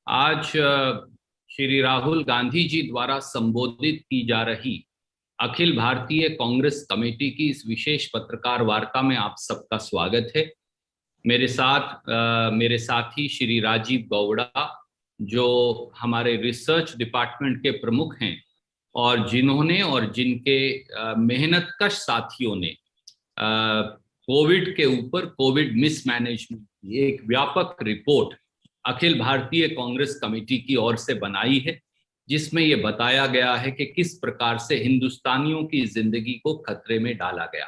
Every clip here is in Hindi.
आज श्री राहुल गांधी जी द्वारा संबोधित की जा रही अखिल भारतीय कांग्रेस कमेटी की इस विशेष पत्रकार वार्ता में आप सबका स्वागत है। मेरे साथी श्री राजीव गौड़ा, जो हमारे रिसर्च डिपार्टमेंट के प्रमुख हैं और जिन्होंने और जिनके मेहनतकश साथियों ने कोविड के ऊपर कोविड मिसमैनेजमेंट की एक व्यापक रिपोर्ट अखिल भारतीय कांग्रेस कमेटी की ओर से बनाई है, जिसमें यह बताया गया है कि किस प्रकार से हिंदुस्तानियों की जिंदगी को खतरे में डाला गया।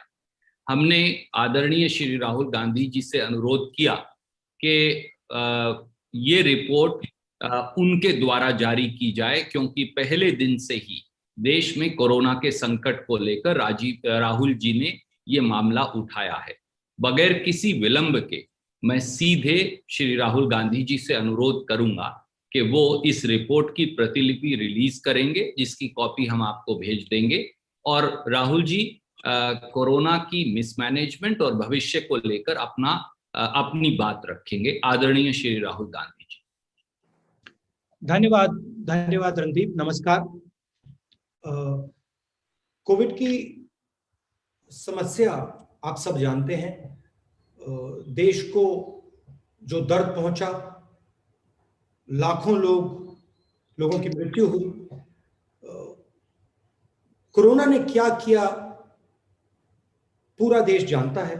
हमने आदरणीय श्री राहुल गांधी जी से अनुरोध किया कि ये रिपोर्ट उनके द्वारा जारी की जाए, क्योंकि पहले दिन से ही देश में कोरोना के संकट को लेकर राहुल जी ने ये मामला उठाया है। बगैर किसी विलंब के मैं सीधे श्री राहुल गांधी जी से अनुरोध करूंगा कि वो इस रिपोर्ट की प्रतिलिपि रिलीज करेंगे, जिसकी कॉपी हम आपको भेज देंगे। और राहुल जी कोरोना की मिसमैनेजमेंट और भविष्य को लेकर अपनी बात रखेंगे। आदरणीय श्री राहुल गांधी जी। धन्यवाद रणदीप। नमस्कार। कोविड की समस्या आप सब जानते हैं। देश को जो दर्द पहुंचा, लाखों लोगों की मृत्यु हुई, कोरोना ने क्या किया पूरा देश जानता है।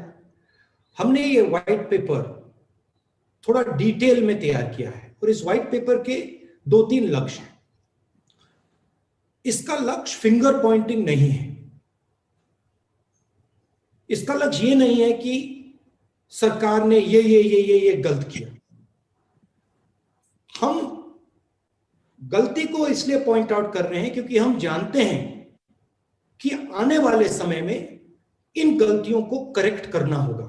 हमने ये व्हाइट पेपर थोड़ा डिटेल में तैयार किया है और इस व्हाइट पेपर के 2-3 लक्ष्य हैं। इसका लक्ष्य फिंगर पॉइंटिंग नहीं है। इसका लक्ष्य ये नहीं है कि सरकार ने ये गलत किया। हम गलती को इसलिए पॉइंट आउट कर रहे हैं क्योंकि हम जानते हैं कि आने वाले समय में इन गलतियों को करेक्ट करना होगा,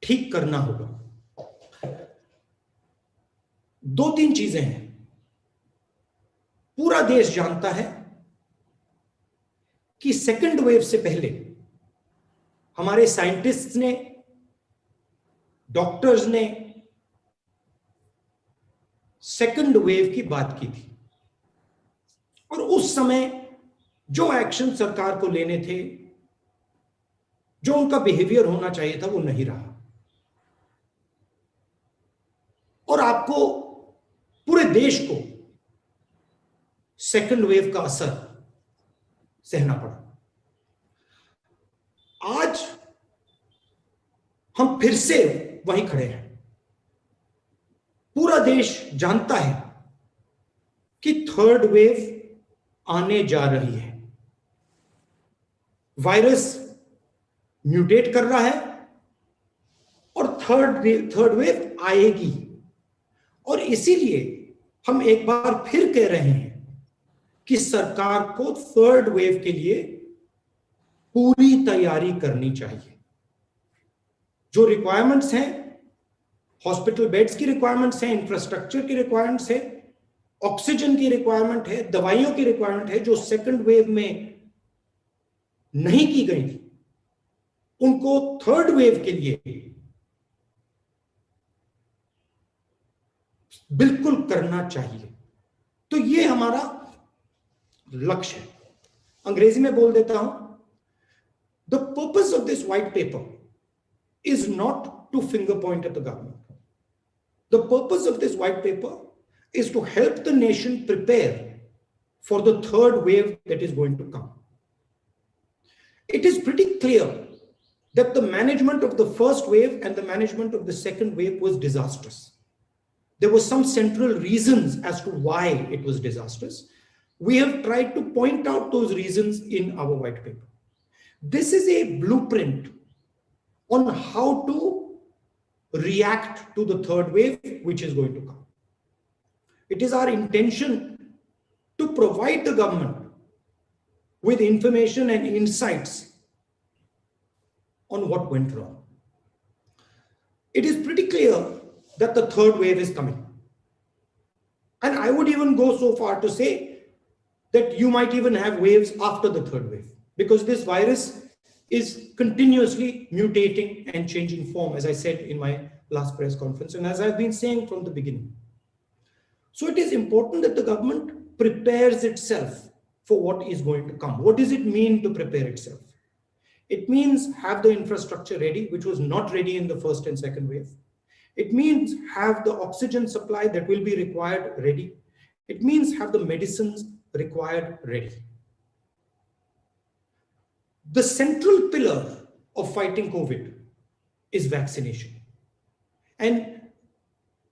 ठीक करना होगा। 2-3 चीजें हैं। पूरा देश जानता है कि सेकंड वेव से पहले हमारे साइंटिस्ट्स ने, डॉक्टर्स ने सेकंड वेव की बात की थी और उस समय जो एक्शन सरकार को लेने थे, जो उनका बिहेवियर होना चाहिए था, वो नहीं रहा। और आपको, पूरे देश को सेकंड वेव का असर सहना पड़ा। आज हम फिर से वहीं खड़े हैं। पूरा देश जानता है कि थर्ड वेव आने जा रही है। वायरस म्यूटेट कर रहा है और थर्ड वेव आएगी। और इसीलिए हम एक बार फिर कह रहे हैं कि सरकार को थर्ड वेव के लिए पूरी तैयारी करनी चाहिए। जो रिक्वायरमेंट्स हैं, हॉस्पिटल बेड्स की रिक्वायरमेंट्स हैं, इंफ्रास्ट्रक्चर की रिक्वायरमेंट्स है, ऑक्सीजन की रिक्वायरमेंट है, दवाइयों की रिक्वायरमेंट है, जो सेकंड वेव में नहीं की गई थी, उनको थर्ड वेव के लिए बिल्कुल करना चाहिए। तो ये हमारा लक्ष्य है। अंग्रेजी में बोल देता हूं, the purpose of this white paper is not to finger point at the government. The purpose of this white paper is to help the nation prepare for the third wave that is going to come. It is pretty clear that the management of the first wave and the management of the second wave was disastrous. There were some central reasons as to why it was disastrous. We have tried to point out those reasons in our white paper. This is a blueprint on how to react to the third wave which is going to come. It is our intention to provide the government with information and insights on what went wrong. It is pretty clear that the third wave is coming. And I would even go so far to say that you might even have waves after the third wave, because this virus is continuously mutating and changing form, as I said in my last press conference, and as I've been saying from the beginning. So it is important that the government prepares itself for what is going to come. What does it mean to prepare itself? It means have the infrastructure ready, which was not ready in the first and second wave. It means have the oxygen supply that will be required ready. It means have the medicines required ready. The central pillar of fighting COVID is vaccination. And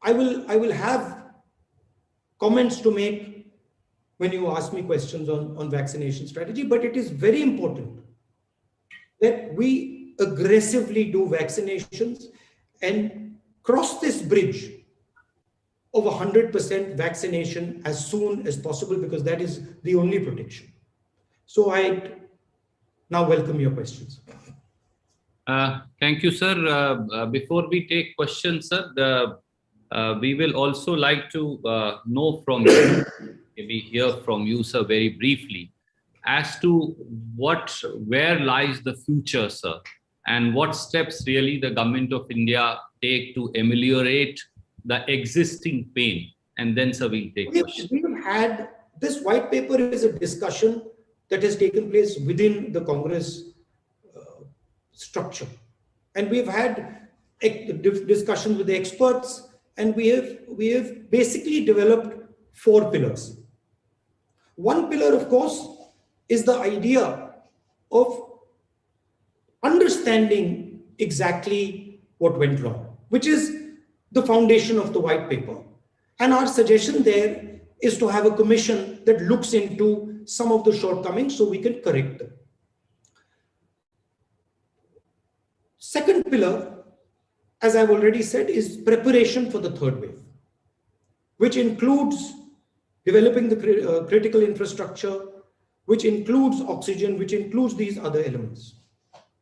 I will have comments to make when you ask me questions on vaccination strategy, but it is very important that we aggressively do vaccinations and cross this bridge of 100% vaccination as soon as possible, because that is the only protection. So I now welcome your questions. Thank you, sir. Before we take questions, sir, we will also like to know from you, maybe hear from you, sir, very briefly, as to where lies the future, sir, and what steps really the government of India take to ameliorate the existing pain. And then, sir, we'll take questions. We've had this white paper is a discussion that has taken place within the Congress structure. And we've had discussions with the experts, and we have basically developed 4 pillars. One pillar, of course, is the idea of understanding exactly what went wrong, which is the foundation of the white paper. And our suggestion there is to have a commission that looks into some of the shortcomings so we can correct them. Second pillar, as I've already said, is preparation for the third wave, which includes developing the critical infrastructure, which includes oxygen, which includes these other elements.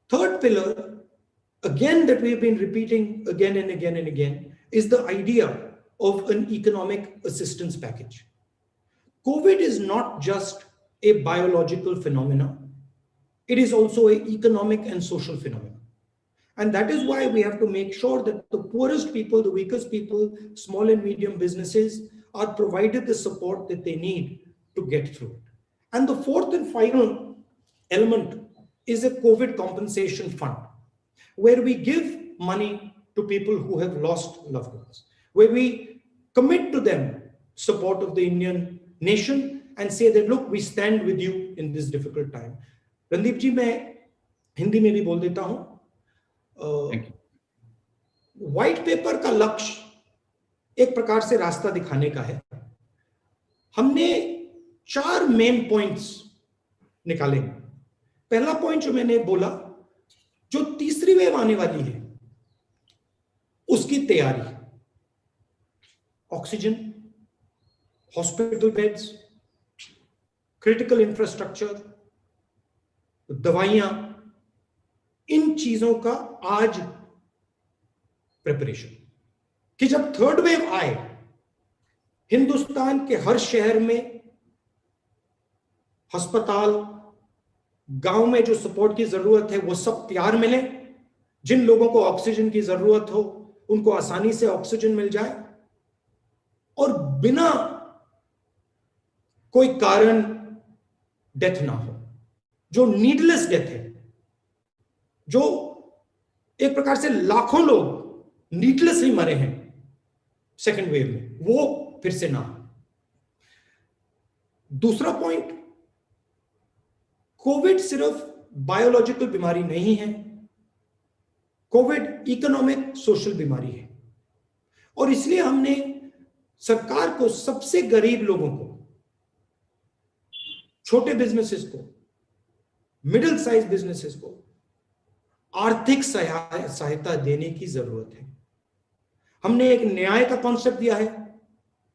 Third pillar, again, that we've been repeating again and again and again, is the idea of an economic assistance package. COVID is not just a biological phenomenon. It is also an economic and social phenomenon. And that is why we have to make sure that the poorest people, the weakest people, small and medium businesses are provided the support that they need to get through it. And the fourth and final element is a COVID compensation fund, where we give money to people who have lost loved ones, where we commit to them support of the Indian nation and say that, look, we stand with you in this difficult time. Randeep ji, मैं हिंदी में भी बोल देता हूं. व्हाइट पेपर का लक्ष्य एक प्रकार से रास्ता दिखाने का है. हमने 4 मेन पॉइंट्स निकाले. पहला पॉइंट जो मैंने बोला, जो तीसरी वेव आने वाली है उसकी तैयारी, oxygen, hospital beds, critical infrastructure, दवाइयां, इन चीजों का आज प्रिपरेशन, कि जब थर्ड वेव आए हिंदुस्तान के हर शहर में अस्पताल, गांव में जो सपोर्ट की जरूरत है वो सब तैयार मिले. जिन लोगों को ऑक्सीजन की जरूरत हो उनको आसानी से ऑक्सीजन मिल जाए, और बिना कोई कारण डेथ ना हो. जो नीडलेस डेथ है, जो एक प्रकार से लाखों लोग नीडलेस ही मरे हैं सेकेंड वेव में, वो फिर से ना हो. दूसरा पॉइंट, कोविड सिर्फ बायोलॉजिकल बीमारी नहीं है, कोविड इकोनॉमिक सोशल बीमारी है. और इसलिए हमने सरकार को सबसे गरीब लोगों को, छोटे बिजनेसेस को, मिडिल साइज बिजनेसेस को आर्थिक सहायता देने की जरूरत है. हमने एक न्याय का कॉन्सेप्ट दिया है.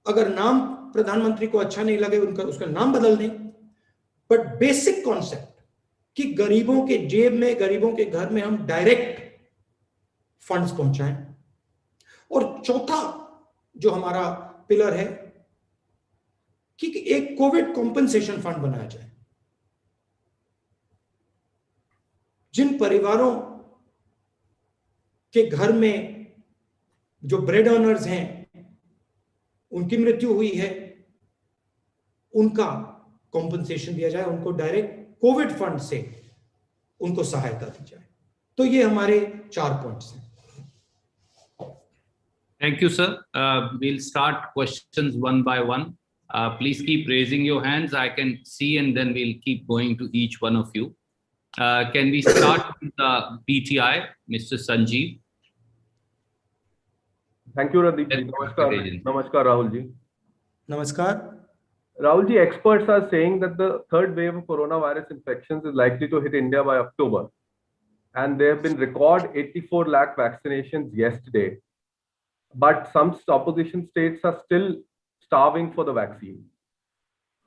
अगर नाम प्रधानमंत्री को अच्छा नहीं लगे उसका नाम बदल दें, बट बेसिक कॉन्सेप्ट कि गरीबों के जेब में, गरीबों के घर में हम डायरेक्ट फंड्स पहुंचाएं. और चौथा जो हमारा पिलर है कि एक कोविड कॉम्पेंसेशन फंड बनाया जाए. जिन परिवारों के घर में जो ब्रेड अर्नर्स हैं उनकी मृत्यु हुई है, उनका कॉम्पनसेशन दिया जाए, उनको डायरेक्ट कोविड फंड से उनको सहायता दी जाए। तो ये हमारे 4 पॉइंट्स हैं। Thank you, sir. We'll start questions one by one. Please keep raising your hands. I can see, and then we'll keep going to each one of you. Can we start with the PTI, Mr. Sanjeev? Thank you, Radip ji. Namaskar. Namaskar, Rahul ji. Namaskar. Rahul ji, experts are saying that the third wave of coronavirus infections is likely to hit India by October. And there have been record 84 lakh vaccinations yesterday. But some opposition states are still starving for the vaccine.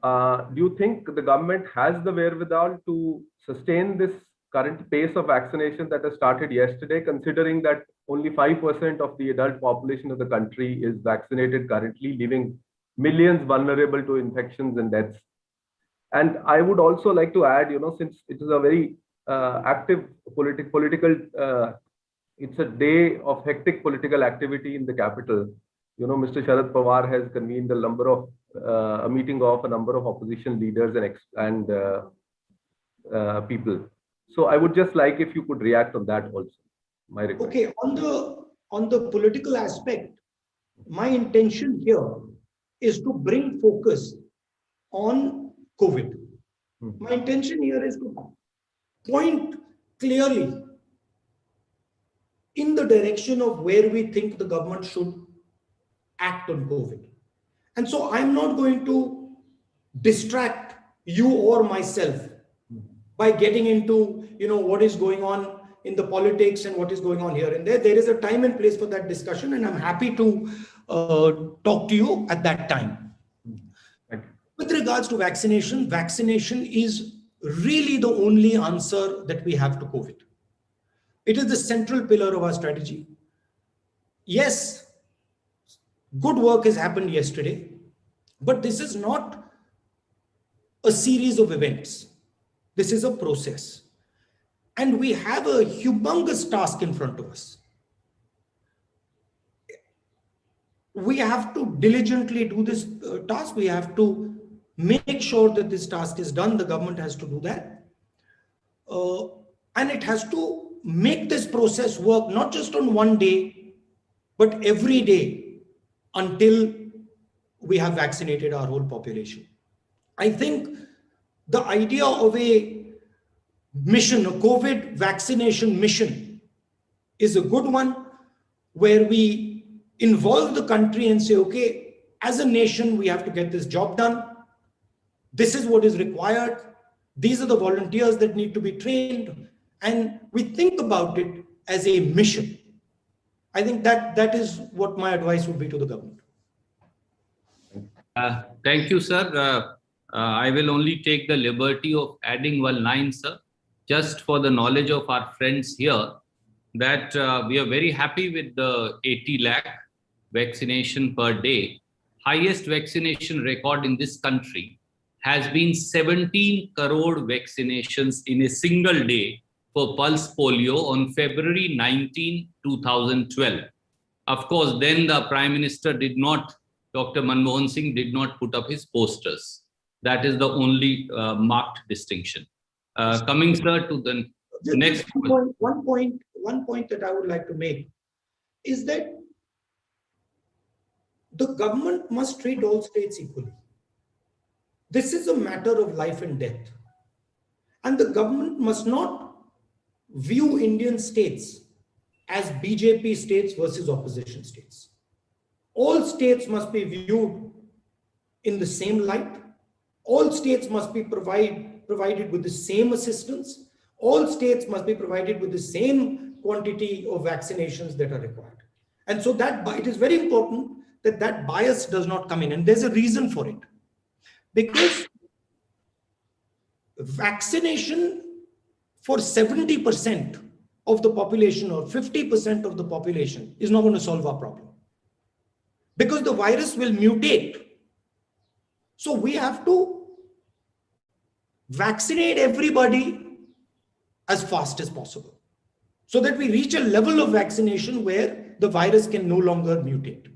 Do you think the government has the wherewithal to sustain this current pace of vaccination that has started yesterday, considering that only 5% of the adult population of the country is vaccinated currently, leaving millions vulnerable to infections and deaths? And I would also like to add, since it is a very active political it's a day of hectic political activity in the capital. Mr. Sharad Pawar has convened a meeting of a number of opposition leaders and people. So I would just like if you could react on that also. My request. Okay, on the political aspect, my intention here is to bring focus on COVID. My intention here is to point clearly in the direction of where we think the government should act on COVID. And so I'm not going to distract you or myself by getting into, what is going on in the politics and what is going on here and there. There is a time and place for that discussion, and I'm happy to talk to you at that time. With regards to vaccination, vaccination is really the only answer that we have to COVID. It is the central pillar of our strategy. Yes, good work has happened yesterday, but this is not a series of events. This is a process. And we have a humongous task in front of us. We have to diligently do this task. We have to make sure that this task is done. The government has to do that. And it has to make this process work not just on one day, but every day until we have vaccinated our whole population. I think the idea of a mission, a COVID vaccination mission, is a good one, where we involve the country and say, okay, as a nation, we have to get this job done. This is what is required. These are the volunteers that need to be trained. And we think about it as a mission. I think that is what my advice would be to the government. Thank you, sir. I will only take the liberty of adding one line, sir, just for the knowledge of our friends here, that we are very happy with the 80 lakh vaccination per day. Highest vaccination record in this country has been 17 crore vaccinations in a single day for pulse polio on February 19, 2012. Of course, then the Prime Minister Dr. Manmohan Singh did not put up his posters. That is the only marked distinction. Coming, sir, to the next point. One point that I would like to make is that the government must treat all states equally. This is a matter of life and death. And the government must not view Indian states as BJP states versus opposition states. All states must be viewed in the same light. All states must be provided with the same assistance. All states must be provided with the same quantity of vaccinations that are required. And so it is very important that bias does not come in. And there's a reason for it. Because vaccination for 70% of the population or 50% of the population is not going to solve our problem. Because the virus will mutate. So we have to vaccinate everybody as fast as possible, so that we reach a level of vaccination where the virus can no longer mutate.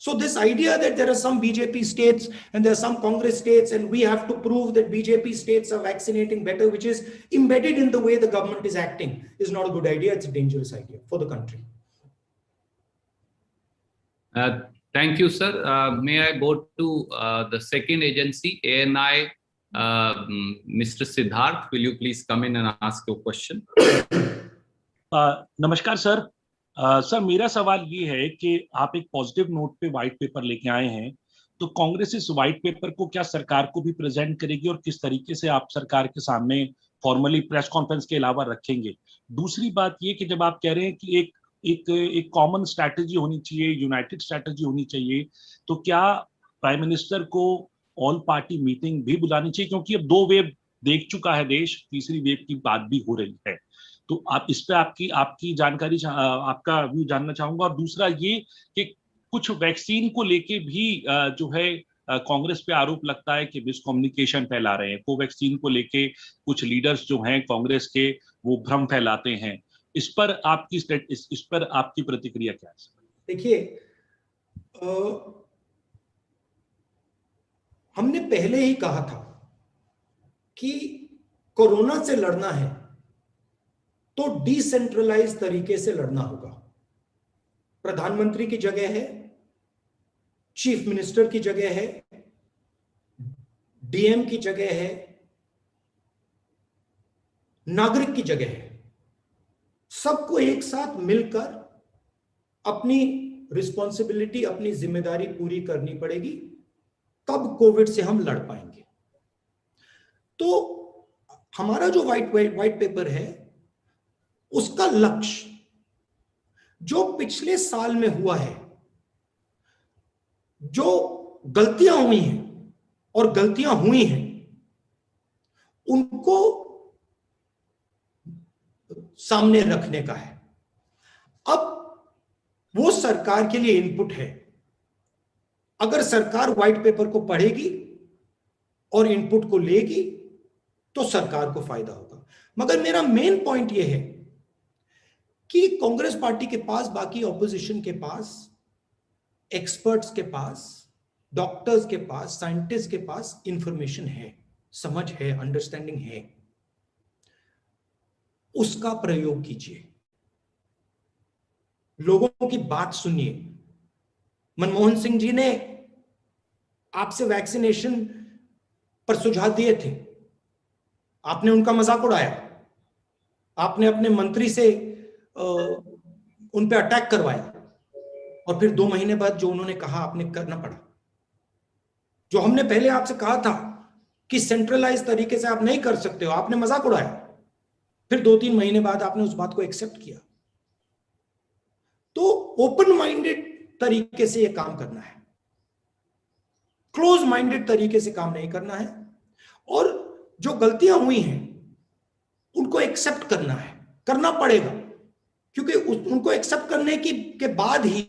So this idea that there are some BJP states and there are some Congress states and we have to prove that BJP states are vaccinating better, which is embedded in the way the government is acting, is not a good idea. It's a dangerous idea for the country. Thank you, sir. May I go to the second agency, ANI, Mr. Siddharth, will you please come in and ask your question? नमस्कार सर। सर मेरा सवाल ये है कि आप एक पॉजिटिव नोट पे व्हाइट पेपर लेके आए हैं, तो कांग्रेस इस व्हाइट पेपर को क्या सरकार को भी प्रेजेंट करेगी और किस तरीके से आप सरकार के सामने फॉर्मली प्रेस कॉन्फ्रेंस के अलावा रखेंगे? दूसरी बात ये कि जब आप कह रहे हैं कि एक कॉमन स्ट्रैटेजी होनी चाहिए, यूनाइटेड स्ट्रैटेजी होनी चाहिए, तो क्या प्राइम मिनिस्टर को ऑल पार्टी मीटिंग भी बुलानी चाहिए? क्योंकि अब 2 वेव देख चुका है देश, तीसरी वेव की बात भी हो रही है। तो आप इस पे आपकी जानकारी, आपका व्यू जानना चाहूंगा। और दूसरा ये कि कुछ वैक्सीन को लेके भी जो है कांग्रेस पे आरोप लगता है कि मिसकम्युनिकेशन फैला रहे हैं। कोवैक्सीन को लेके कुछ लीडर्स जो हैं कांग्रेस के, वो भ्रम फैलाते हैं। इस पर आपकी प्रतिक्रिया क्या है? देखिए, हमने पहले ही कहा था कि कोरोना से लड़ना है तो डिसेंट्रलाइज तरीके से लड़ना होगा। प्रधानमंत्री की जगह है, चीफ मिनिस्टर की जगह है, डीएम की जगह है, नागरिक की जगह है। सबको एक साथ मिलकर अपनी रिस्पॉन्सिबिलिटी, अपनी जिम्मेदारी पूरी करनी पड़ेगी, तब कोविड से हम लड़ पाएंगे। तो हमारा जो व्हाइट पेपर है, उसका लक्ष्य जो पिछले साल में हुआ है, जो गलतियां हुई हैं और गलतियां हुई हैं, उनको सामने रखने का है। अब वो सरकार के लिए इनपुट है। अगर सरकार व्हाइट पेपर को पढ़ेगी और इनपुट को लेगी तो सरकार को फायदा होगा। मगर मेरा मेन पॉइंट यह है कि कांग्रेस पार्टी के पास, बाकी ऑपोजिशन के पास, एक्सपर्ट्स के पास, डॉक्टर्स के पास, साइंटिस्ट के पास इंफॉर्मेशन है, समझ है, अंडरस्टैंडिंग है। उसका प्रयोग कीजिए, लोगों की बात सुनिए। मनमोहन सिंह जी ने आपसे वैक्सीनेशन पर सुझाव दिए थे, आपने उनका मजाक उड़ाया, आपने अपने मंत्री से उन पे अटैक करवाया, और फिर 2 महीने बाद जो उन्होंने कहा आपने करना पड़ा। जो हमने पहले आपसे कहा था कि सेंट्रलाइज तरीके से आप नहीं कर सकते हो, आपने मजाक उड़ाया, फिर 2-3 महीने बाद आपने उस बात को एक्सेप्ट किया। तो ओपन माइंडेड तरीके से यह काम करना है, क्लोज माइंडेड तरीके से काम नहीं करना है। और जो गलतियां हुई हैं उनको एक्सेप्ट करना है, करना पड़ेगा, क्योंकि उनको एक्सेप्ट करने के बाद ही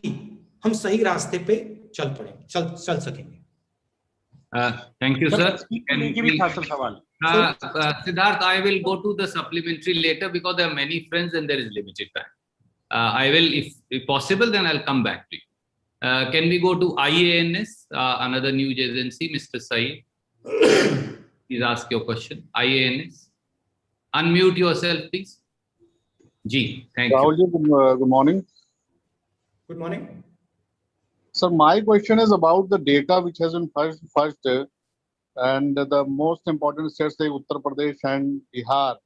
हम सही रास्ते पे चल सकेंगे। Thank you, sir. Siddharth, I will go to the supplementary later because there are many friends and there is limited time. I will, if possible, then I'll come back to you. Can we go to IANS, another news agency, Mr. Saeed? Please ask your question. IANS. Unmute yourself, please. Ji, thank Rahul you. Good morning. Good morning. So my question is about the data which has been fudged, and the most important states like Uttar Pradesh and Bihar,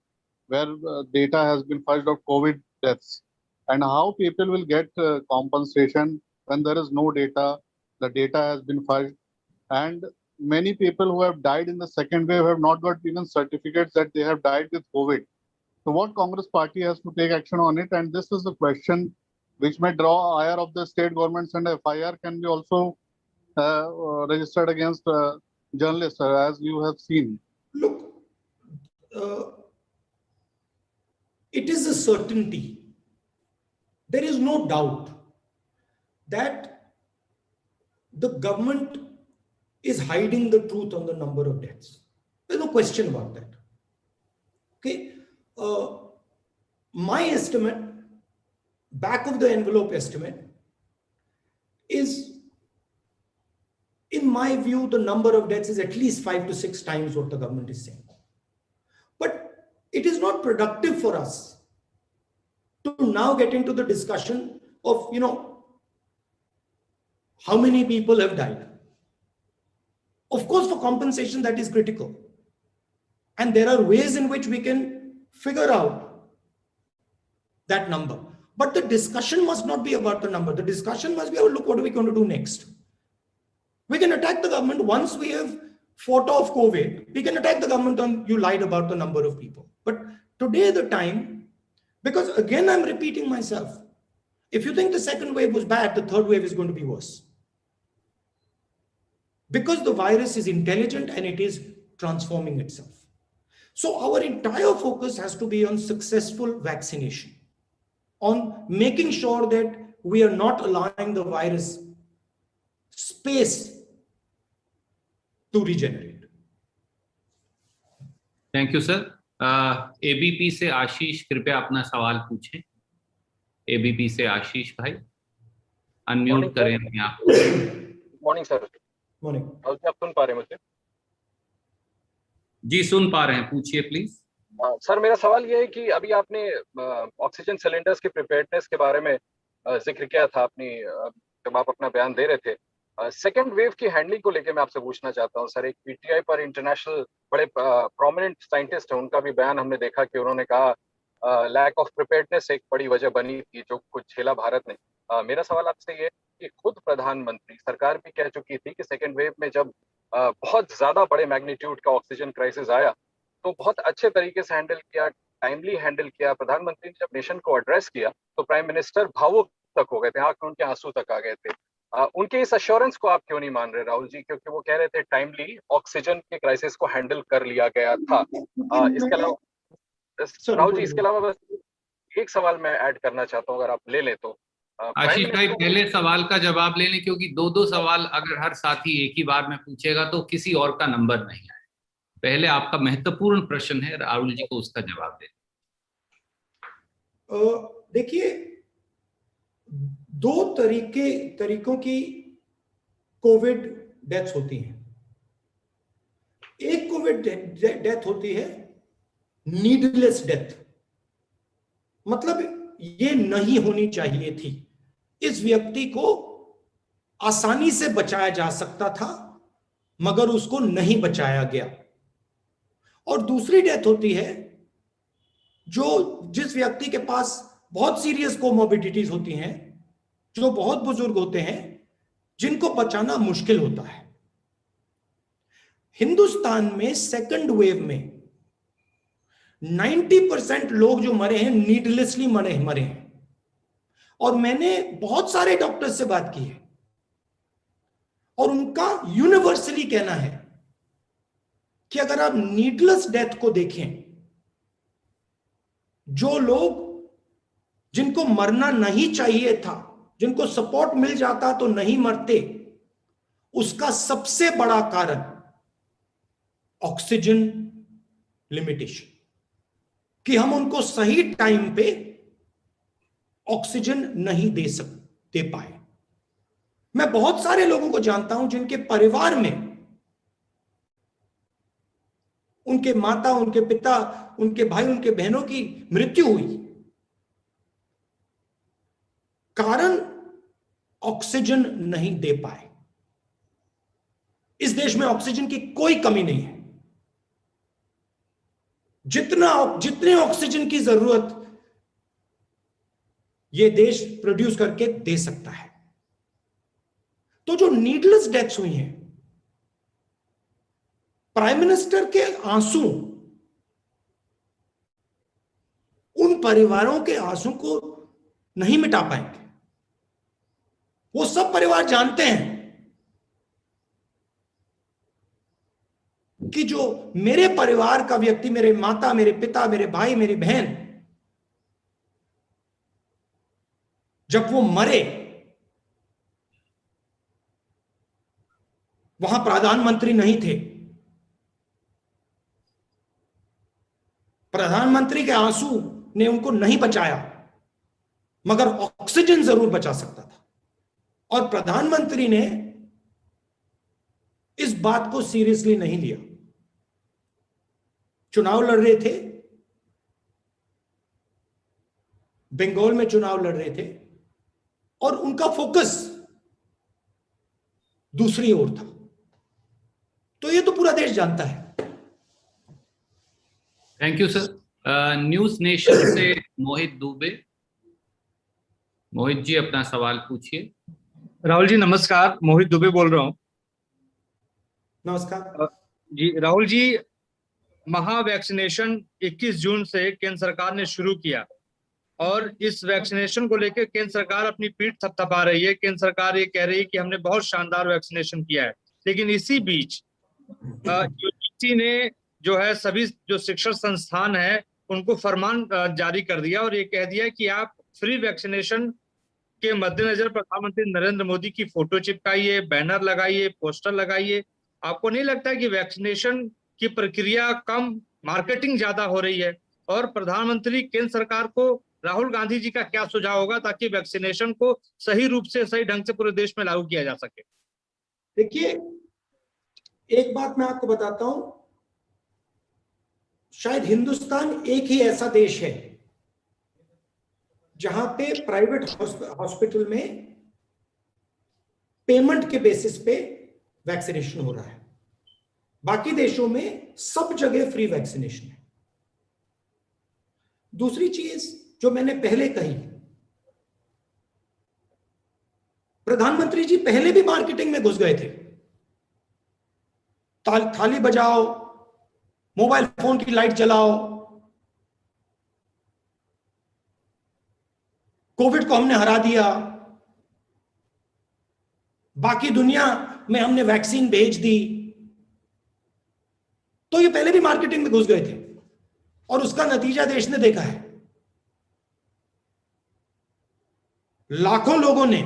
where data has been fudged of COVID deaths, and how people will get compensation when there is no data, the data has been fudged, and many people who have died in the second wave have not got even certificates that they have died with COVID. So what Congress party has to take action on it, and this is the question which may draw ire of the state governments, and FIR can be also registered against journalists, as you have seen. Look, it is a certainty. There is no doubt that the government is hiding the truth on the number of deaths. There's no question about that. Okay, my estimate, back of the envelope estimate, is in my view, the number of deaths is at least 5 to 6 times what the government is saying. But it is not productive for us to now get into the discussion of, how many people have died. Of course, for compensation, that is critical. And there are ways in which we can figure out that number. But the discussion must not be about the number. The discussion must be, look, what are we going to do next? We can attack the government once we have fought off COVID. We can attack the government on you lied about the number of people. But today the time, because again, I'm repeating myself. If you think the second wave was bad, the third wave is going to be worse. Because the virus is intelligent and it is transforming itself. So our entire focus has to be on successful vaccination, on making sure that we are not allowing the virus space to regenerate. Thank you sir. ABP से आशीष, कृपया अपना सवाल पूछें. एबीपी से आशीष भाई, अनम्यूट करें अपने आप. Morning sir. मॉर्निंग. आप सुन पा रहे हैं मुझे? जी सुन पा रहे हैं, पूछिए प्लीज. सर मेरा सवाल ये है कि अभी आपने ऑक्सीजन सिलेंडर्स की प्रिपेयर्डनेस के बारे में जिक्र किया था अपनी जब आप अपना बयान दे रहे थे. सेकेंड वेव की हैंडलिंग को लेकर मैं आपसे पूछना चाहता हूं सर. एक पीटीआई पर इंटरनेशनल बड़े प्रोमिनेंट साइंटिस्ट हैं, उनका भी बयान हमने देखा कि उन्होंने कहा लैक ऑफ प्रिपेयर्डनेस एक बड़ी वजह बनी थी जो कुछ झेला भारत ने. मेरा सवाल आपसे ये कि खुद प्रधानमंत्री सरकार भी कह चुकी थी कि सेकेंड वेव में जब बहुत ज्यादा बड़े मैग्नीट्यूड का ऑक्सीजन क्राइसिस आया तो बहुत अच्छे तरीके से हैंडल किया, टाइमली हैंडल किया. प्रधानमंत्री ने जब नेशन को एड्रेस किया तो प्राइम मिनिस्टर भावुक तक हो गए थे, आंख में उनके आंसू तक आ गए थे. उनके इस अश्योरेंस को आप क्यों नहीं मान रहे राहुल जी? क्योंकि वो कह रहे थे टाइमली ऑक्सीजन के क्राइसिस को हैंडल कर लिया गया था. इसके अलावा राहुल जी, इसके अलावा बस एक सवाल मैं ऐड करना चाहता हूँ, अगर आप ले लें तो. आशीष भाई पहले सवाल का जवाब ले लें, क्योंकि दो सवाल अगर हर साथी एक ही बार में पूछेगा तो किसी और का नंबर नहीं आए. पहले आपका महत्वपूर्ण प्रश्न है, राहुल जी को उसका जवाब दें. देखिए, दो तरीकों की कोविड डेथ्स होती हैं. एक कोविड डेथ होती है नीडलेस डेथ, मतलब ये नहीं होनी चाहिए थी, इस व्यक्ति को आसानी से बचाया जा सकता था मगर उसको नहीं बचाया गया. और दूसरी डेथ होती है जिस व्यक्ति के पास बहुत सीरियस कोमोर्बिडिटीज होती हैं, जो बहुत बुजुर्ग होते हैं, जिनको बचाना मुश्किल होता है. हिंदुस्तान में सेकंड वेव में 90% लोग जो मरे हैं नीडलेसली मरे हैं. और मैंने बहुत सारे डॉक्टर्स से बात की है और उनका यूनिवर्सली कहना है कि अगर आप नीडलेस डेथ को देखें, जो लोग जिनको मरना नहीं चाहिए था, जिनको सपोर्ट मिल जाता तो नहीं मरते, उसका सबसे बड़ा कारण ऑक्सीजन लिमिटेशन, कि हम उनको सही टाइम पे ऑक्सीजन नहीं दे पाए. मैं बहुत सारे लोगों को जानता हूं जिनके परिवार में उनके माता, उनके पिता, उनके भाई, उनके बहनों की मृत्यु हुई. कारण ऑक्सीजन नहीं दे पाए. इस देश में ऑक्सीजन की कोई कमी नहीं है. जितने ऑक्सीजन की जरूरत ये देश प्रोड्यूस करके दे सकता है. तो जो नीडलेस डेथ्स हुई हैं, प्राइम मिनिस्टर के आंसू उन परिवारों के आंसू को नहीं मिटा पाएंगे. वो सब परिवार जानते हैं कि जो मेरे परिवार का व्यक्ति, मेरे माता, मेरे पिता, मेरे भाई, मेरी बहन, जब वो मरे, वहां प्रधानमंत्री नहीं थे. प्रधानमंत्री के आंसू ने उनको नहीं बचाया, मगर ऑक्सीजन जरूर बचा सकता था. और प्रधानमंत्री ने बात को सीरियसली नहीं लिया। चुनाव लड़ रहे थे, बंगाल में चुनाव लड़ रहे थे और उनका फोकस दूसरी ओर था। तो ये तो पूरा देश जानता है। Thank you sir. News nation से मोहित दुबे। मोहित जी अपना सवाल पूछिए। राहुल जी नमस्कार, मोहित दुबे बोल रहा हूँ। नमस्कार जी राहुल जी, महा वैक्सीनेशन 21 जून से केंद्र सरकार ने शुरू किया और इस वैक्सीनेशन को लेकर केंद्र सरकार अपनी पीठ थपथपा रही है। केंद्र सरकार ये कह रही है कि हमने बहुत शानदार वैक्सीनेशन किया है, लेकिन इसी बीच यूजीसी ने जो है सभी जो शिक्षण संस्थान है उनको फरमान जारी कर दिया और ये कह दिया कि आप फ्री वैक्सीनेशन के मद्देनजर प्रधानमंत्री नरेंद्र मोदी की फोटो चिपकाइए, बैनर लगाइए, पोस्टर लगाइए। आपको नहीं लगता है कि वैक्सीनेशन की प्रक्रिया कम, मार्केटिंग ज्यादा हो रही है? और प्रधानमंत्री केंद्र सरकार को राहुल गांधी जी का क्या सुझाव होगा ताकि वैक्सीनेशन को सही रूप से, सही ढंग से पूरे देश में लागू किया जा सके? देखिए, एक बात मैं आपको बताता हूं, शायद हिंदुस्तान एक ही ऐसा देश है जहां पे प्राइवेट हॉस्पिटल में पेमेंट के बेसिस पे वैक्सीनेशन हो रहा है। बाकी देशों में सब जगह फ्री वैक्सीनेशन है। दूसरी चीज जो मैंने पहले कही, प्रधानमंत्री जी पहले भी मार्केटिंग में घुस गए थे। थाली बजाओ, मोबाइल फोन की लाइट जलाओ, कोविड को हमने हरा दिया, बाकी दुनिया में हमने वैक्सीन भेज दी। तो ये पहले भी मार्केटिंग में घुस गए थे और उसका नतीजा देश ने देखा है। लाखों लोगों ने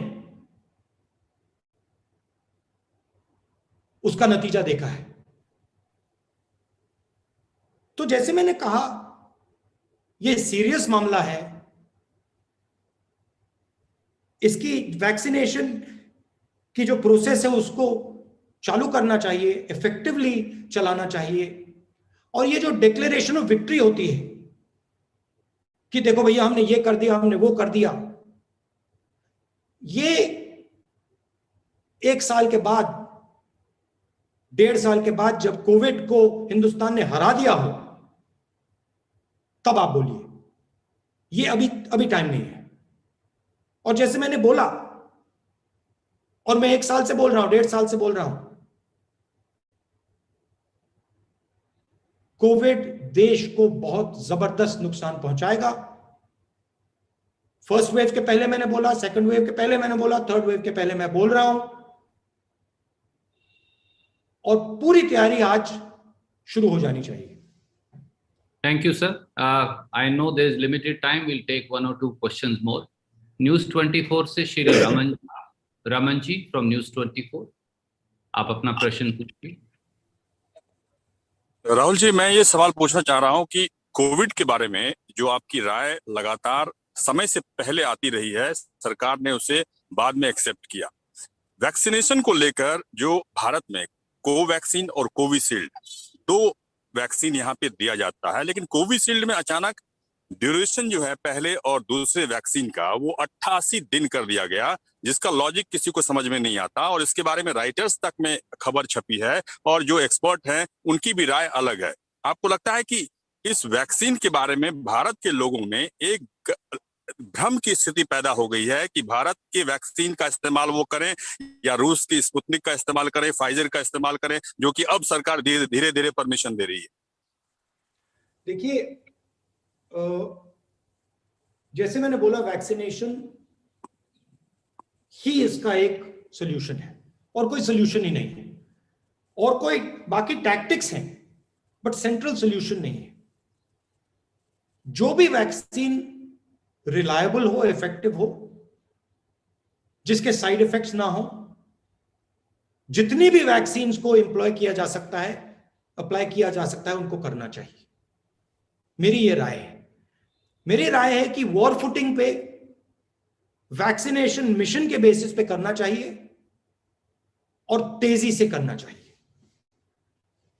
उसका नतीजा देखा है। तो जैसे मैंने कहा, यह सीरियस मामला है। इसकी वैक्सीनेशन की जो प्रोसेस है उसको चालू करना चाहिए, इफेक्टिवली चलाना चाहिए। और ये जो डिक्लेरेशन ऑफ विक्ट्री होती है कि देखो भैया हमने ये कर दिया, हमने वो कर दिया, ये 1 साल के बाद, 1.5 साल के बाद जब कोविड को हिंदुस्तान ने हरा दिया हो तब आप बोलिए। ये अभी टाइम नहीं है। और जैसे मैंने बोला, और मैं 1 साल से बोल रहा हूं, 1.5 साल से बोल रहा हूं, कोविड देश को बहुत जबरदस्त नुकसान पहुंचाएगा। फर्स्ट वेव के पहले मैंने बोला, सेकंड वेव के पहले मैंने बोला, थर्ड वेव के पहले मैं बोल रहा हूं। और पूरी तैयारी आज शुरू हो जानी चाहिए। Thank you, sir. I know there is limited time. We'll take 1 or 2 questions more. News 24 से श्री रमन जी from News 24, आप अपना प्रश्न पूछिए। राहुल जी, मैं ये सवाल पूछना चाह रहा हूं कि कोविड के बारे में जो आपकी राय लगातार समय से पहले आती रही है, सरकार ने उसे बाद में एक्सेप्ट किया। वैक्सीनेशन को लेकर जो भारत में कोवैक्सीन और कोविशील्ड 2 वैक्सीन यहाँ पे दिया जाता है, लेकिन कोविशील्ड में अचानक ड्यूरेशन जो है पहले और दूसरे वैक्सीन का वो 88 दिन कर दिया गया, जिसका लॉजिक किसी को समझ में नहीं आता। और इसके बारे में राइटर्स तक में खबर छपी है और जो एक्सपर्ट हैं उनकी भी राय अलग है। आपको लगता है कि इस वैक्सीन के बारे में भारत के लोगों में एक भ्रम की स्थिति पैदा हो गई है कि भारत के वैक्सीन का इस्तेमाल वो करें या रूस की स्पुतनिक का इस्तेमाल करें, फाइजर का इस्तेमाल करें, जो कि अब सरकार धीरे धीरे परमिशन दे रही है? देखिए, जैसे मैंने बोला, वैक्सीनेशन ही इसका एक सॉल्यूशन है और कोई सॉल्यूशन ही नहीं है। और कोई बाकी टैक्टिक्स हैं बट सेंट्रल सॉल्यूशन नहीं है। जो भी वैक्सीन रिलायबल हो, इफेक्टिव हो, जिसके साइड इफेक्ट्स ना हो, जितनी भी वैक्सीन को एम्प्लॉय किया जा सकता है, अप्लाई किया जा सकता है, उनको करना चाहिए। मेरी ये राय है। मेरी राय है कि वॉर फुटिंग पे वैक्सीनेशन मिशन के बेसिस पे करना चाहिए और तेजी से करना चाहिए।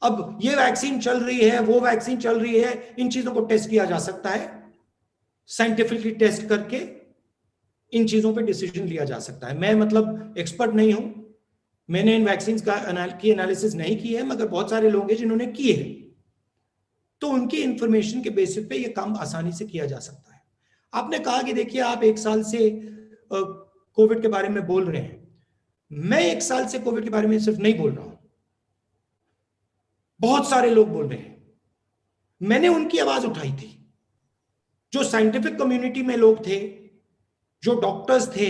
अब ये वैक्सीन चल रही है, वो वैक्सीन चल रही है, इन चीजों को टेस्ट किया जा सकता है, साइंटिफिकली टेस्ट करके इन चीजों पे डिसीजन लिया जा सकता है। मैं मतलब एक्सपर्ट नहीं हूं, मैंने इन वैक्सीन की एनालिसिस नहीं की है, मगर बहुत सारे लोग हैं जिन्होंने की है, तो उनकी इंफॉर्मेशन के बेसिस पे ये काम आसानी से किया जा सकता है। आपने कहा कि देखिए आप 1 साल से कोविड के बारे में बोल रहे हैं, मैं 1 साल से कोविड के बारे में सिर्फ नहीं बोल रहा हूं, बहुत सारे लोग बोल रहे हैं। मैंने उनकी आवाज उठाई थी, जो साइंटिफिक कम्युनिटी में लोग थे, जो डॉक्टर्स थे,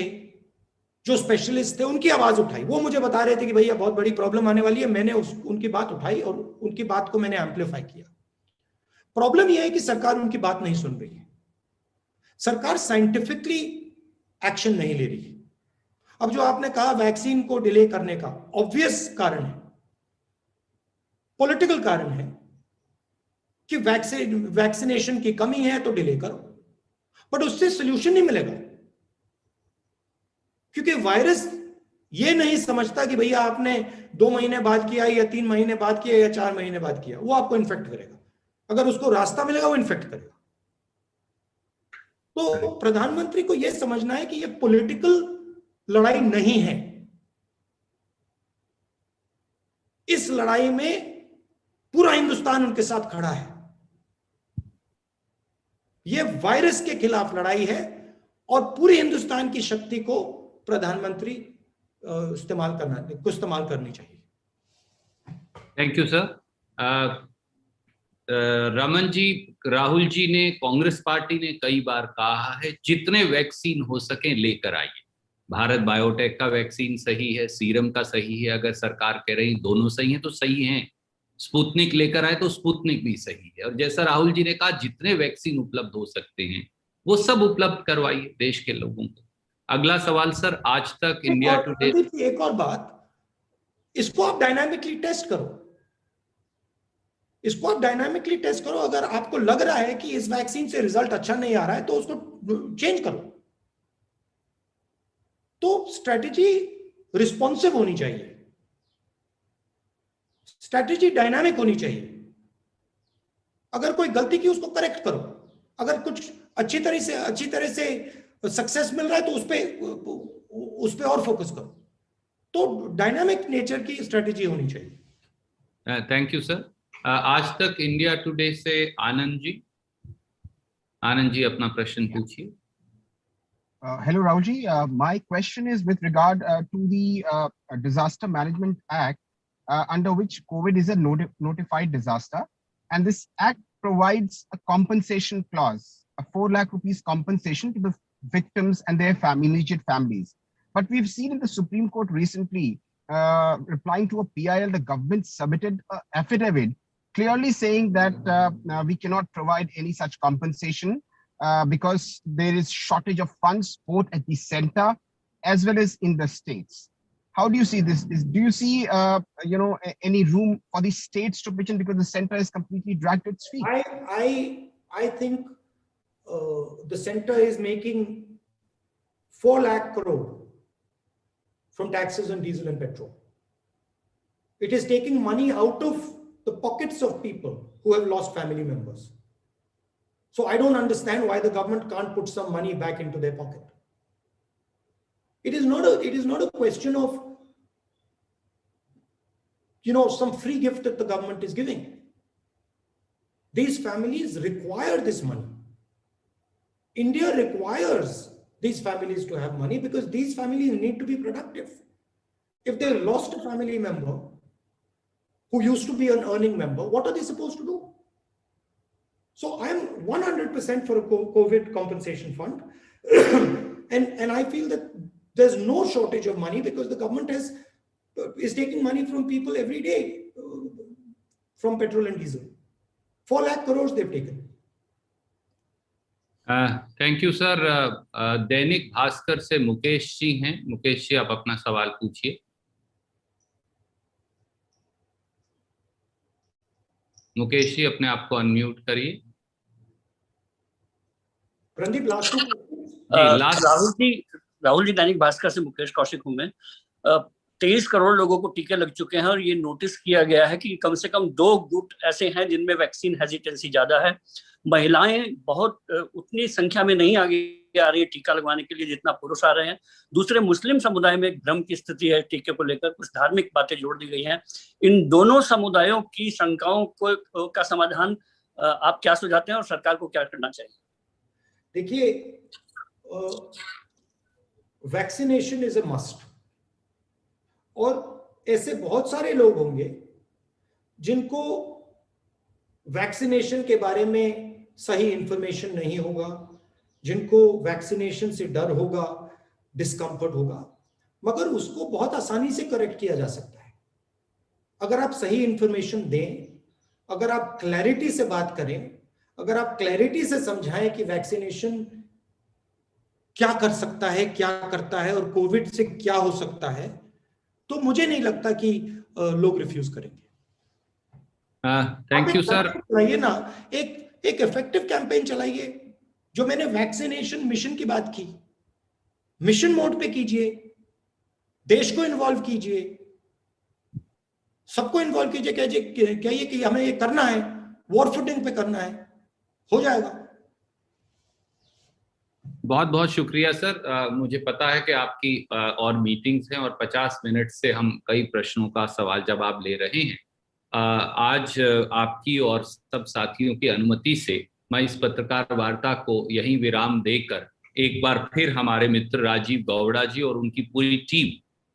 जो स्पेशलिस्ट थे, उनकी आवाज उठाई। वो मुझे बता रहे थे कि भैया बहुत बड़ी प्रॉब्लम आने वाली है, मैंने उनकी बात उठाई और उनकी बात को मैंने एम्पलीफाई किया। प्रॉब्लम यह है कि सरकार उनकी बात नहीं सुन रही है, सरकार साइंटिफिकली एक्शन नहीं ले रही है। अब जो आपने कहा वैक्सीन को डिले करने का, ऑब्वियस कारण है, पॉलिटिकल कारण है कि वैक्सीनेशन की कमी है तो डिले करो, बट उससे सोल्यूशन नहीं मिलेगा, क्योंकि वायरस ये नहीं समझता कि भैया आपने 2 महीने बाद किया या 3 महीने बाद किया या 4 महीने बाद किया, वो आपको इन्फेक्ट करेगा। अगर उसको रास्ता मिलेगा वो इन्फेक्ट करेगा। तो प्रधानमंत्री को यह समझना है कि यह पॉलिटिकल लड़ाई नहीं है, इस लड़ाई में पूरा हिंदुस्तान उनके साथ खड़ा है। यह वायरस के खिलाफ लड़ाई है और पूरे हिंदुस्तान की शक्ति को प्रधानमंत्री इस्तेमाल करनी चाहिए। Thank you sir. Raman ji, Rahul ji ने, कांग्रेस पार्टी ने कई बार कहा है जितने वैक्सीन हो सके लेकर आइए। भारत बायोटेक का वैक्सीन सही है, सीरम का सही है, अगर सरकार कह रही दोनों सही हैं तो सही हैं। स्पुतनिक लेकर आए तो स्पुतनिक भी सही है। और जैसा राहुल जी ने कहा जितने वैक्सीन उपलब्ध हो सकते हैं वो सब उपलब्ध करवाइए देश के लोगों को। अगला सवाल सर, आज तक इंडिया टुडे। एक और बात, इसको आप डायनामिकली टेस्ट करो, अगर आपको लग रहा है कि इस वैक्सीन से रिजल्ट अच्छा नहीं आ रहा है तो उसको चेंज करो। तो स्ट्रेटेजी रिस्पॉन्सिव होनी चाहिए, स्ट्रेटेजी डायनामिक होनी चाहिए। अगर कोई गलती की उसको करेक्ट करो, अगर कुछ अच्छी तरह से सक्सेस मिल रहा है तो उस पे और फोकस करो। तो डायनामिक नेचर की स्ट्रेटेजी होनी चाहिए। Thank you sir. आज तक इंडिया टुडे से आनंद जी अपना प्रश्न पूछिए। Hello Rahulji, my question is with regard to the Disaster Management Act, under which COVID is a notified disaster, and this act provides a compensation clause, a 4 lakh rupees compensation to the victims and their immediate families. But we've seen in the Supreme Court recently, replying to a PIL, the government submitted an affidavit clearly saying that we cannot provide any such compensation because there is shortage of funds both at the center as well as in the states. How do you see this? Do you see any room for the states to pitch in because the center is completely dragged its feet? I think the center is making 4 lakh crore from taxes on diesel and petrol. It is taking money out of the pockets of people who have lost family members. So I don't understand why the government can't put some money back into their pocket. It is not a question of, some free gift that the government is giving. These families require this money. India requires these families to have money because these families need to be productive. If they lost a family member who used to be an earning member, what are they supposed to do? So I'm 100% for a COVID compensation fund. and I feel that there's no shortage of money because the government is taking money from people every day from petrol and diesel. 4 lakh crores they've taken. Thank you sir. Dainik Bhaskar से मुकेश जी हैं। मुकेश जी, आप अपना सवाल पूछिए। मुकेश जी, अपने आप को अनम्यूट करिए। राहुल जी, दैनिक भास्कर से मुकेश कौशिक हूं मैं। 23 करोड़ लोगों को टीके लग चुके हैं और ये नोटिस किया गया है कि कम से कम 2 गुट ऐसे हैं जिनमें वैक्सीन हेजिटेंसी ज्यादा है। महिलाएं बहुत उतनी संख्या में नहीं आगे आ रही है टीका लगवाने के लिए जितना पुरुष आ रहे हैं। दूसरे, मुस्लिम समुदाय में भ्रम की स्थिति है टीके को लेकर, कुछ धार्मिक बातें जोड़ दी गई हैं। इन दोनों समुदायों की शंकाओं को का समाधान आप क्या सुझाते हैं और सरकार को क्या करना चाहिए? देखिए, वैक्सीनेशन इज अ मस्ट, और ऐसे बहुत सारे लोग होंगे जिनको वैक्सीनेशन के बारे में सही इंफॉर्मेशन नहीं होगा, जिनको वैक्सीनेशन से डर होगा, डिस्कम्फर्ट होगा, मगर उसको बहुत आसानी से करेक्ट किया जा सकता है अगर आप सही इंफॉर्मेशन दें, अगर आप क्लैरिटी से बात करें, अगर आप क्लैरिटी से समझाएं कि वैक्सीनेशन क्या कर सकता है, क्या करता है और कोविड से क्या हो सकता है, तो मुझे नहीं लगता कि लोग रिफ्यूज करेंगे। Thank you sir. चलाइए ना, एक इफेक्टिव कैंपेन चलाइए। जो मैंने वैक्सीनेशन मिशन की बात की, मिशन मोड पे कीजिए, देश को इन्वॉल्व कीजिए, सबको इन्वॉल्व कीजिए, कहिए कि हमें ये करना है, वॉर फुटिंग पे करना है, हो जाएगा। बहुत बहुत शुक्रिया सर। मुझे पता है कि आपकी और मीटिंग्स हैं और 50 मिनट से हम कई प्रश्नों का सवाल जवाब ले रहे हैं। आज आपकी और सब साथियों की अनुमति से मैं इस पत्रकार वार्ता को यहीं विराम देकर एक बार फिर हमारे मित्र राजीव गौड़ा जी और उनकी पूरी टीम,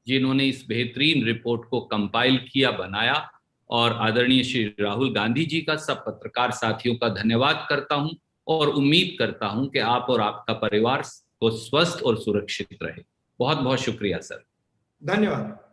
जिन्होंने इस बेहतरीन रिपोर्ट को कंपाइल किया, बनाया, और आदरणीय श्री राहुल गांधी जी का सब पत्रकार साथियों का धन्यवाद करता हूं और उम्मीद करता हूं कि आप और आपका परिवार को स्वस्थ और सुरक्षित रहे। बहुत बहुत शुक्रिया सर। धन्यवाद।